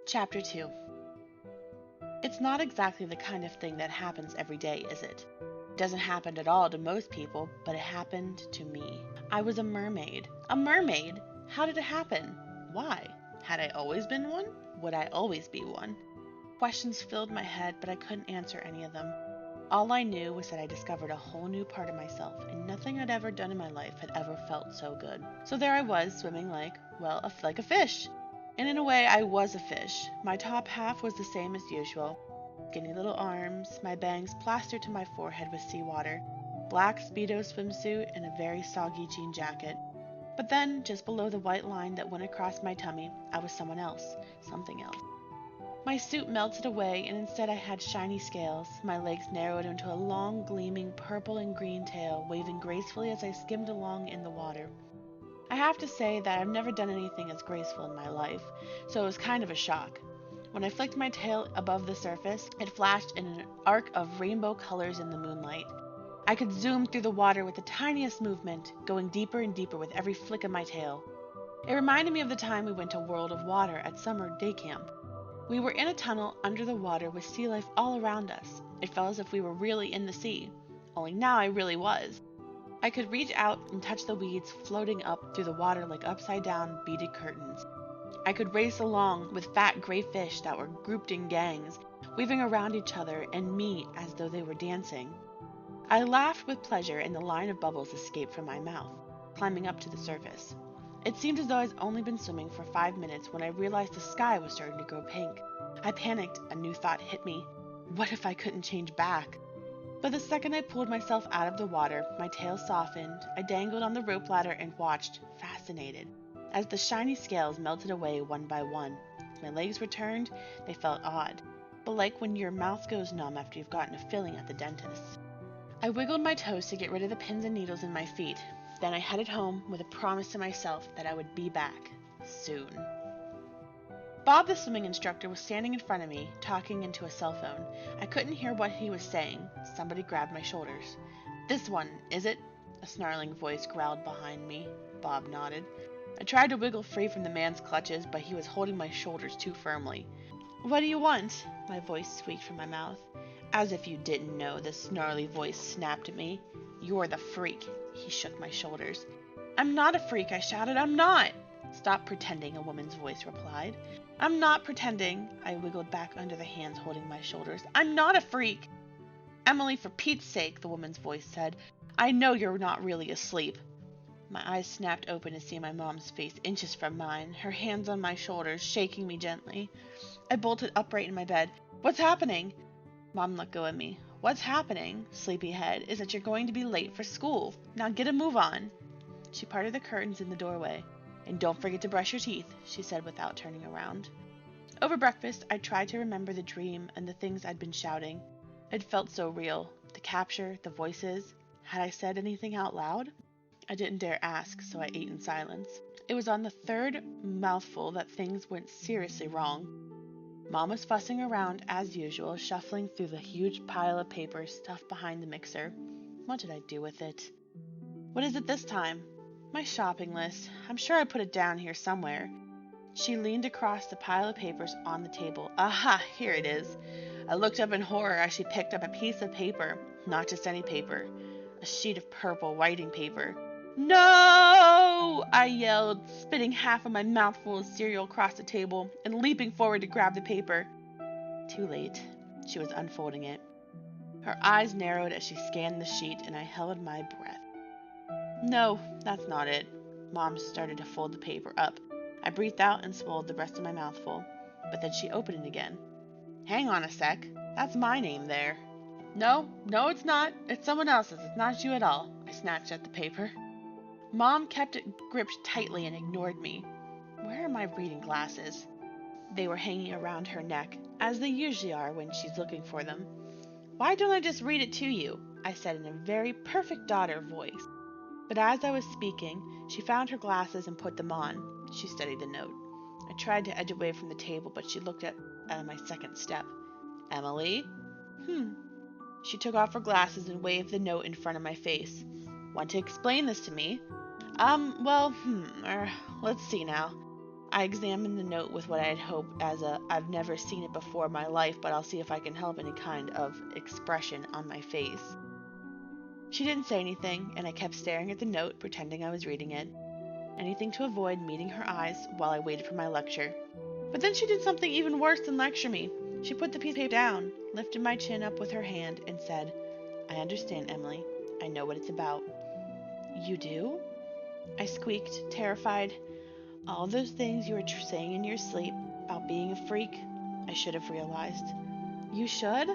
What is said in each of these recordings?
Chapter 2. It's not exactly the kind of thing that happens every day, is it? It doesn't happen at all to most people, but it happened to me. I was a mermaid. A mermaid? How did it happen? Why? Had I always been one? Would I always be one? Questions filled my head, but I couldn't answer any of them. All I knew was that I discovered a whole new part of myself, and nothing I'd ever done in my life had ever felt so good. So there I was, swimming like a fish. And in a way, I was a fish. My top half was the same as usual. Skinny little arms, my bangs plastered to my forehead with seawater, black Speedo swimsuit, and a very soggy jean jacket. But then, just below the white line that went across my tummy, I was someone else, something else. My suit melted away, and instead I had shiny scales. My legs narrowed into a long, gleaming purple and green tail, waving gracefully as I skimmed along in the water. I have to say that I've never done anything as graceful in my life, so it was kind of a shock. When I flicked my tail above the surface, it flashed in an arc of rainbow colors in the moonlight. I could zoom through the water with the tiniest movement, going deeper and deeper with every flick of my tail. It reminded me of the time we went to World of Water at summer day camp. We were in a tunnel under the water with sea life all around us. It felt as if we were really in the sea, only now I really was. I could reach out and touch the weeds floating up through the water like upside-down beaded curtains. I could race along with fat gray fish that were grouped in gangs, weaving around each other and me as though they were dancing. I laughed with pleasure and the line of bubbles escaped from my mouth, climbing up to the surface. It seemed as though I'd only been swimming for 5 minutes when I realized the sky was starting to grow pink. I panicked. A new thought hit me. What if I couldn't change back? But the second I pulled myself out of the water, my tail softened, I dangled on the rope ladder and watched, fascinated, as the shiny scales melted away one by one. My legs returned. They felt odd, but like when your mouth goes numb after you've gotten a filling at the dentist. I wiggled my toes to get rid of the pins and needles in my feet. Then I headed home with a promise to myself that I would be back soon. Bob, the swimming instructor, was standing in front of me, talking into a cell phone. I couldn't hear what he was saying. Somebody grabbed my shoulders. "This one, is it?" A snarling voice growled behind me. Bob nodded. I tried to wiggle free from the man's clutches, but he was holding my shoulders too firmly. "What do you want?" My voice squeaked from my mouth. "As if you didn't know," the snarly voice snapped at me. "You're the freak." He shook my shoulders. "I'm not a freak," I shouted. "I'm not." "Stop pretending," a woman's voice replied. "I'm not pretending." I wiggled back under the hands holding my shoulders. "I'm not a freak." "Emily, for Pete's sake," the woman's voice said. "I know you're not really asleep." My eyes snapped open to see my mom's face inches from mine, her hands on my shoulders, shaking me gently. I bolted upright in my bed. "What's happening?" Mom let go of me. "What's happening, sleepyhead, is that you're going to be late for school. Now get a move on." She parted the curtains in the doorway. "And don't forget to brush your teeth," she said without turning around. Over breakfast, I tried to remember the dream and the things I'd been shouting. It felt so real. The capture, the voices. Had I said anything out loud? I didn't dare ask, so I ate in silence. It was on the third mouthful that things went seriously wrong. Mom was fussing around as usual, shuffling through the huge pile of papers stuffed behind the mixer. What did I do with it? "What is it this time?" "My shopping list. I'm sure I put it down here somewhere." She leaned across the pile of papers on the table. "Aha, here it is." I looked up in horror as she picked up a piece of paper. Not just any paper. A sheet of purple writing paper. "No!" I yelled, spitting half of my mouthful of cereal across the table and leaping forward to grab the paper. Too late. She was unfolding it. Her eyes narrowed as she scanned the sheet, and I held my breath. "No, that's not it." Mom started to fold the paper up. I breathed out and swallowed the rest of my mouthful, but then she opened it again. "Hang on a sec. That's my name there." No, it's not. It's someone else's. It's not you at all." I snatched at the paper. Mom kept it gripped tightly and ignored me. Where are my reading glasses? They were hanging around her neck, as they usually are when she's looking for them. "Why don't I just read it to you?" I said in a very perfect daughter voice. But as I was speaking, she found her glasses and put them on. She studied the note. I tried to edge away from the table, but she looked at my second step. "Emily?" She took off her glasses and waved the note in front of my face. "Want to explain this to me?" Let's see now." I examined the note with what I had hoped as a I've never seen it before in my life, but I'll see if I can help any kind of expression on my face. She didn't say anything, and I kept staring at the note, pretending I was reading it. Anything to avoid meeting her eyes while I waited for my lecture. But then she did something even worse than lecture me. She put the piece of paper down, lifted my chin up with her hand, and said, I understand, Emily. I know what it's about. You do? I squeaked, terrified. All those things you were saying in your sleep about being a freak, I should have realized. You should?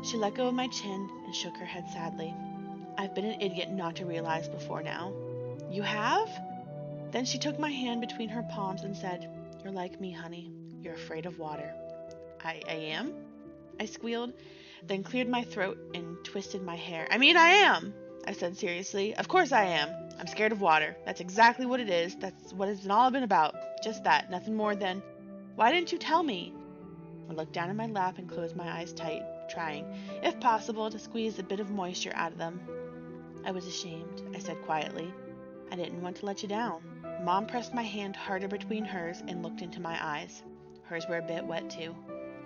She let go of my chin and shook her head sadly. I've been an idiot not to realize before now. You have? Then she took my hand between her palms and said, You're like me, honey. You're afraid of water. I am? I squealed, then cleared my throat and twisted my hair. I am, I said seriously. Of course I am. I'm scared of water. That's exactly what it is. That's what it's all been about. Just that. Nothing more than, why didn't you tell me? I looked down in my lap and closed my eyes tight, trying, if possible, to squeeze a bit of moisture out of them. I was ashamed, I said quietly. I didn't want to let you down. Mom pressed my hand harder between hers and looked into my eyes. Hers were a bit wet too.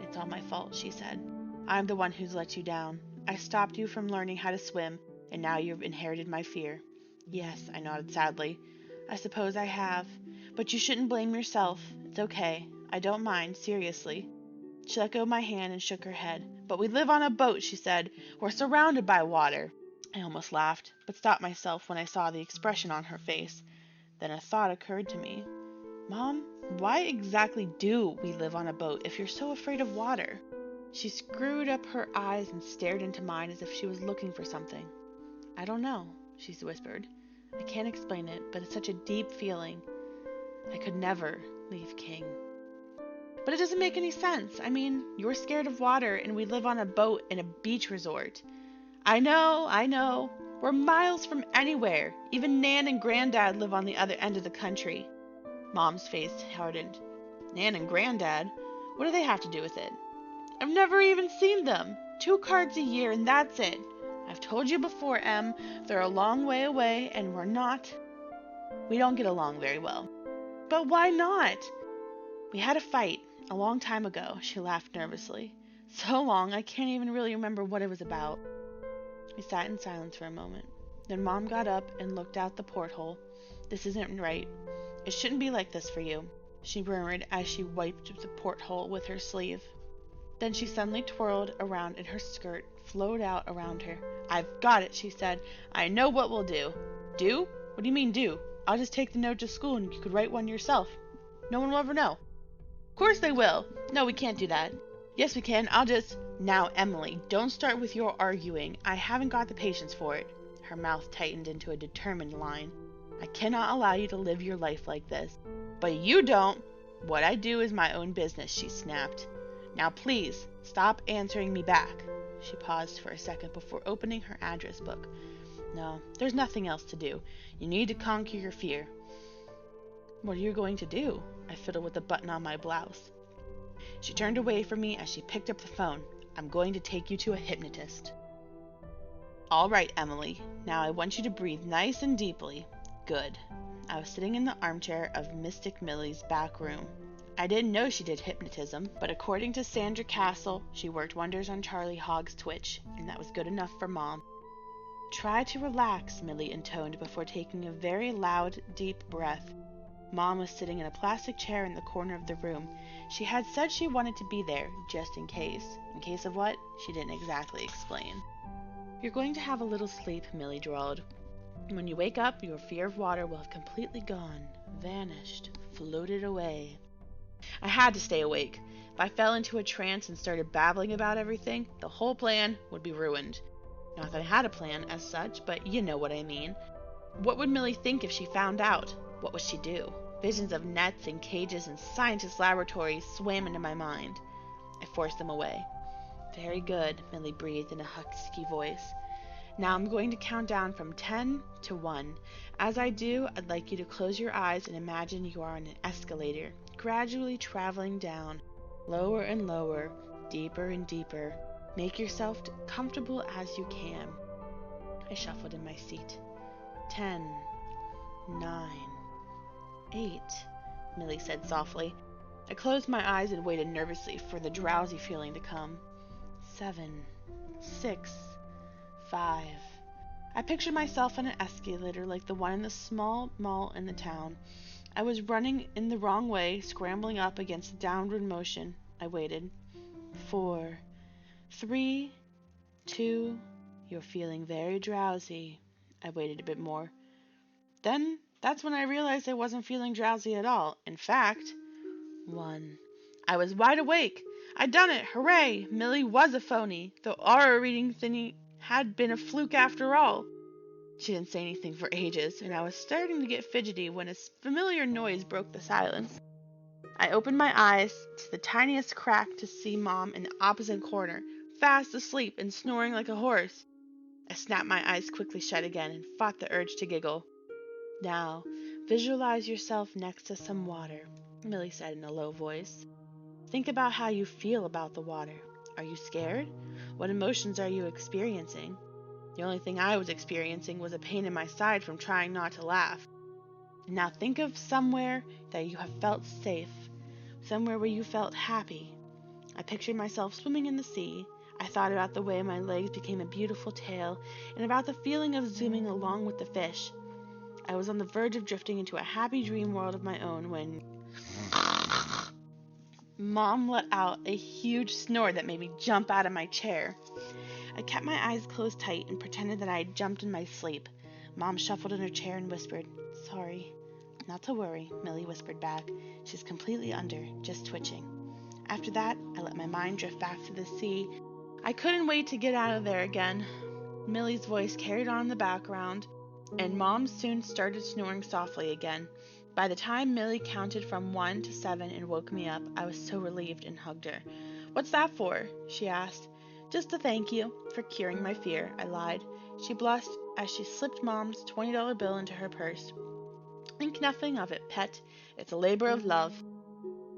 It's all my fault, she said. I'm the one who's let you down. I stopped you from learning how to swim, and now you've inherited my fear. Yes, I nodded sadly. I suppose I have. But you shouldn't blame yourself. It's okay. I don't mind, seriously. She let go of my hand and shook her head. But we live on a boat, she said. We're surrounded by water. I almost laughed, but stopped myself when I saw the expression on her face. Then a thought occurred to me. Mom, why exactly do we live on a boat if you're so afraid of water? She screwed up her eyes and stared into mine as if she was looking for something. I don't know, she whispered. I can't explain it, but it's such a deep feeling. I could never leave King. But it doesn't make any sense. You're scared of water and we live on a boat in a beach resort. I know. We're miles from anywhere. Even Nan and Granddad live on the other end of the country. Mom's face hardened. Nan and Granddad? What do they have to do with it? I've never even seen them. 2 cards a year and that's it. I've told you before, Em, they're a long way away and we don't get along very well. But why not? We had a fight a long time ago, she laughed nervously. So long I can't even really remember what it was about. We sat in silence for a moment. Then Mom got up and looked out the porthole. This isn't right. It shouldn't be like this for you, she murmured as she wiped the porthole with her sleeve. Then she suddenly twirled around and her skirt flowed out around her. I've got it, she said. I know what we'll do. Do? What do you mean do? I'll just take the note to school and you could write one yourself. No one will ever know. Of course they will. No, we can't do that. Yes, we can. Now, Emily, don't start with your arguing. I haven't got the patience for it. Her mouth tightened into a determined line. I cannot allow you to live your life like this. But you don't. What I do is my own business, she snapped. Now please, stop answering me back. She paused for a second before opening her address book. No, there's nothing else to do. You need to conquer your fear. What are you going to do? I fiddled with the button on my blouse. She turned away from me as she picked up the phone. I'm going to take you to a hypnotist. All right, Emily. Now I want you to breathe nice and deeply. Good. I was sitting in the armchair of Mystic Millie's back room. I didn't know she did hypnotism, but according to Sandra Castle, she worked wonders on Charlie Hogg's twitch, and that was good enough for Mom. Try to relax, Millie intoned before taking a very loud, deep breath. Mom was sitting in a plastic chair in the corner of the room. She had said she wanted to be there, just in case. In case of what? She didn't exactly explain. You're going to have a little sleep, Millie drawled. When you wake up, your fear of water will have completely gone, vanished, floated away. I had to stay awake. If I fell into a trance and started babbling about everything, the whole plan would be ruined. Not that I had a plan as such, but you know what I mean. What would Millie think if she found out? What would she do? Visions of nets and cages and scientist laboratories swam into my mind. I forced them away. Very good, Millie breathed in a husky voice. Now I'm going to count down from 10 to 1. As I do, I'd like you to close your eyes and imagine you are on an escalator, gradually traveling down, lower and lower, deeper and deeper. Make yourself comfortable as you can. I shuffled in my seat. 10, 9, 8, Millie said softly. I closed my eyes and waited nervously for the drowsy feeling to come. 7, 6, 5. I pictured myself on an escalator like the one in the small mall in the town. I was running in the wrong way, scrambling up against the downward motion. I waited. 4, 3, 2. You're feeling very drowsy. I waited a bit more. Then, that's when I realized I wasn't feeling drowsy at all. In fact, 1. I was wide awake. I'd done it. Hooray! Millie was a phony. The aura reading thingy had been a fluke after all. She didn't say anything for ages, and I was starting to get fidgety when a familiar noise broke the silence. I opened my eyes to the tiniest crack to see Mom in the opposite corner, fast asleep and snoring like a horse. I snapped my eyes quickly shut again and fought the urge to giggle. Now, visualize yourself next to some water, Millie said in a low voice. Think about how you feel about the water. Are you scared? What emotions are you experiencing? The only thing I was experiencing was a pain in my side from trying not to laugh. Now think of somewhere that you have felt safe, somewhere where you felt happy. I pictured myself swimming in the sea. I thought about the way my legs became a beautiful tail and about the feeling of zooming along with the fish. I was on the verge of drifting into a happy dream world of my own when Mom let out a huge snore that made me jump out of my chair. I kept my eyes closed tight and pretended that I had jumped in my sleep. Mom shuffled in her chair and whispered, "Sorry." "Not to worry," Millie whispered back. "She's completely under, just twitching." After that, I let my mind drift back to the sea. I couldn't wait to get out of there again. Millie's voice carried on in the background, and Mom soon started snoring softly again. By the time Millie counted from 1 to 7 and woke me up, I was so relieved and hugged her. "What's that for?" she asked. "Just to thank you for curing my fear," I lied. She blushed as she slipped Mom's $20 bill into her purse. "Think nothing of it, pet. It's a labor of love."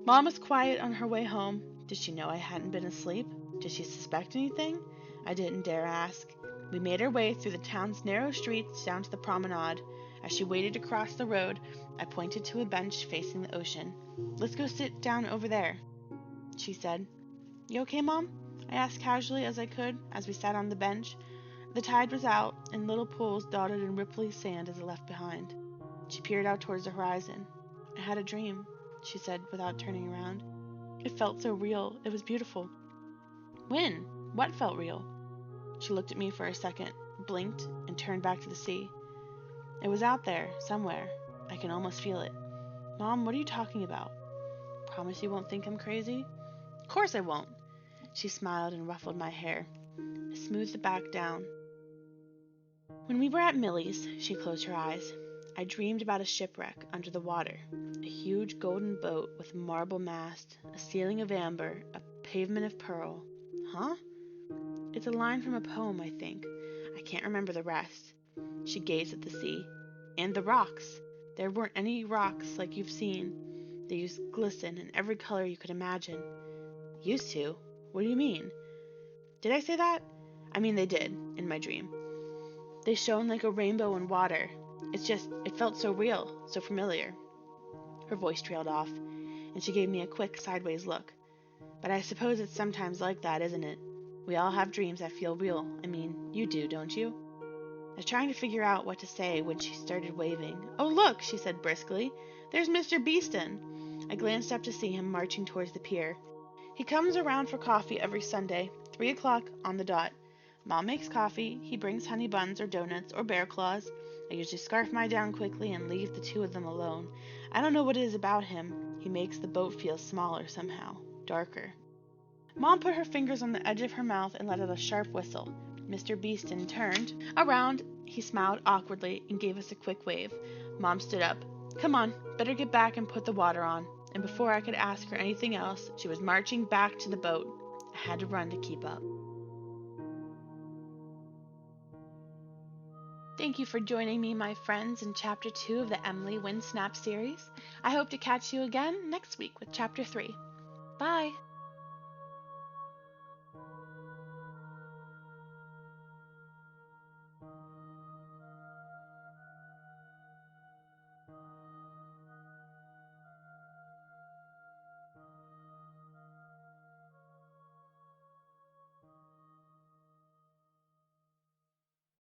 Mom was quiet on her way home. Did she know I hadn't been asleep? Did she suspect anything? I didn't dare ask. We made our way through the town's narrow streets down to the promenade. As she waited to cross the road, I pointed to a bench facing the ocean. "Let's go sit down over there," she said. "You okay, Mom?" I asked casually as I could, as we sat on the bench. The tide was out, and little pools dotted in ripply sand as it left behind. She peered out towards the horizon. "I had a dream," she said without turning around. "It felt so real. It was beautiful." "When? What felt real?" She looked at me for a second, blinked, and turned back to the sea. "It was out there, somewhere. I can almost feel it." "Mom, what are you talking about?" "Promise you won't think I'm crazy?" "Of course I won't." She smiled and ruffled my hair. I smoothed it back down. "When we were at Millie's," she closed her eyes, "I dreamed about a shipwreck under the water. A huge golden boat with a marble mast, a ceiling of amber, a pavement of pearl." "Huh?" "It's a line from a poem, I think. I can't remember the rest." She gazed at the sea. "And the rocks. There weren't any rocks like you've seen. They used to glisten in every color you could imagine." "Used to? What do you mean?" "Did I say that? I mean they did, in my dream. They shone like a rainbow in water. It felt so real, so familiar." Her voice trailed off, and she gave me a quick, sideways look. "But I suppose it's sometimes like that, isn't it? We all have dreams that feel real. I mean, you do, don't you?" I was trying to figure out what to say when she started waving. "Oh, look," she said briskly. "There's Mr. Beeston." I glanced up to see him marching towards the pier. "He comes around for coffee every Sunday, 3 o'clock on the dot. Mom makes coffee. He brings honey buns or donuts or bear claws. I usually scarf mine down quickly and leave the two of them alone. I don't know what it is about him. He makes the boat feel smaller somehow, darker." Mom put her fingers on the edge of her mouth and let out a sharp whistle. Mr. Beeston turned around. He smiled awkwardly and gave us a quick wave. Mom stood up. "Come on, better get back and put the water on." And before I could ask her anything else, she was marching back to the boat. I had to run to keep up. Thank you for joining me, my friends, in Chapter 2 of the Emily Windsnap series. I hope to catch you again next week with Chapter 3. Bye!